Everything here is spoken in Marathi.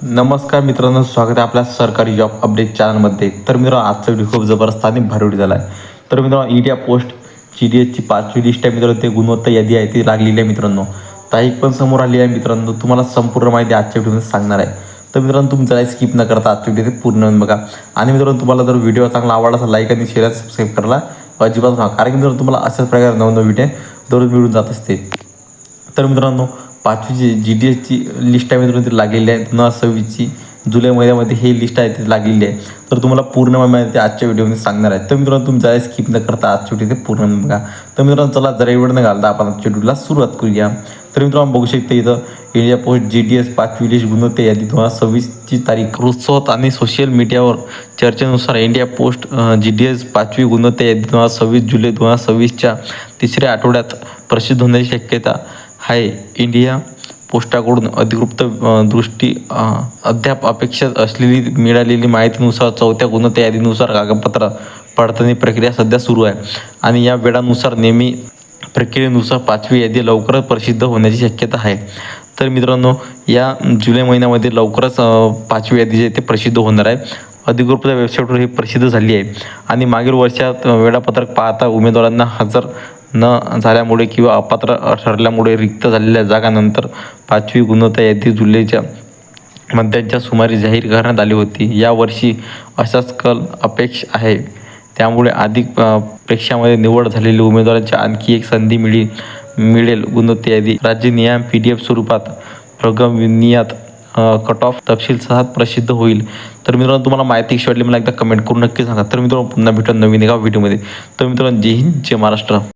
नमस्कार मित्रांनो, स्वागत आहे आपल्या सरकारी जॉब अपडेट चॅनलमध्ये. तर मित्रांनो, आजचा व्हिडिओ खूप जबरदस्त आणि भारी व्हिडिओ झाला आहे. तर मित्रांनो, इंडिया पोस्ट GDSची 5वी लिस्ट आहे मित्रांनो. ते गुणवत्ता यादी आहे ती लागलेली आहे मित्रांनो. तारीख पण समोर आली आहे मित्रांनो. तुम्हाला संपूर्ण माहिती आजच्या व्हिडिओमध्ये सांगणार आहे. तर मित्रांनो, तुम्ही जरा स्किप न करता आजच्या व्हिडिओ पूर्ण बघा. आणि मित्रांनो, तुम्हाला जर व्हिडिओ चांगला आवडला तर लाईक आणि शेअर सबस्क्राईब करायला अजिबात नका, कारण की मित्रांनो तुम्हाला अशाच प्रकारे नवनवीन व्हिडिओ दररोज मिळून जात असते. तर मित्रांनो, 5वी GDSची लिस्ट आहे मित्रांनो ती लागलेली आहे. 2026ची जुलै महिन्यामध्ये ही लिस्ट आहे ती लागलेली आहे. तर तुम्हाला पूर्ण माहिती आजच्या व्हिडिओमध्ये सांगणार आहे. तर मित्रांनो, तुम्ही जरा स्किप न करता आजच्या व्हिडिओ पूर्ण बघा. तर मित्रांनो, चला जरा वेळ न घालता आपण आजच्या व्हिडिओला सुरुवात करूया. तर मित्रांनो, बघू शकता इथं इंडिया पोस्ट GDS 5वी लिस्ट गुणवत्ता यादी 2026ची तारीख. रोजसोबत आणि सोशल मीडियावर चर्चेनुसार इंडिया पोस्ट GDS 5वी गुणवत्ता यादी 26 जुलै 2026च्या तिसऱ्या आठवड्यात प्रसिद्ध होण्याची शक्यता आहे. इंडिया पोस्टाकडून अधिकृत दृष्टी अद्याप अपेक्षित असलेली मिळालेली माहितीनुसार चौथ्या गुणवत्ता यादीनुसार कागदपत्र पडताळणी प्रक्रिया सध्या सुरू आहे आणि या वेळानुसार नेहमी प्रक्रियेनुसार 5वी यादी लवकरच प्रसिद्ध होण्याची शक्यता आहे. तर मित्रांनो, या जुलै महिन्यामध्ये लवकरच 5वी यादी जे ते प्रसिद्ध होणार आहे. अधिकृत वेबसाईटवर ही प्रसिद्ध झाली आहे आणि मागील वर्षात वेळापत्रक पाहता उमेदवारांना हजर न झाल्यामुळे किंवा अपात्र ठरल्यामुळे रिक्त झालेल्या जागांनंतर 5वी गुणवत्ता यादी जुलैच्या मध्याच्या सुमारे जाहीर करण्यात आली होती. यावर्षी असाच कल अपेक्ष आहे. त्यामुळे अधिक परीक्षामध्ये निवड झालेल्या उमेदवारांची आणखी एक संधी मिळेल. गुणवत्ता यादी राज्य नियम PDF स्वरूपात प्रगमनियात कट ऑफ तपशीलसह प्रसिद्ध होईल. तर मित्रांनो, तुम्हाला माहिती कशी वाटली मला एकदा कमेंट करून नक्की सांगा. तर मित्रांनो, पुन्हा भेटून नवीन एका व्हिडिओमध्ये. तर मित्रांनो, जय हिंद, जय महाराष्ट्र.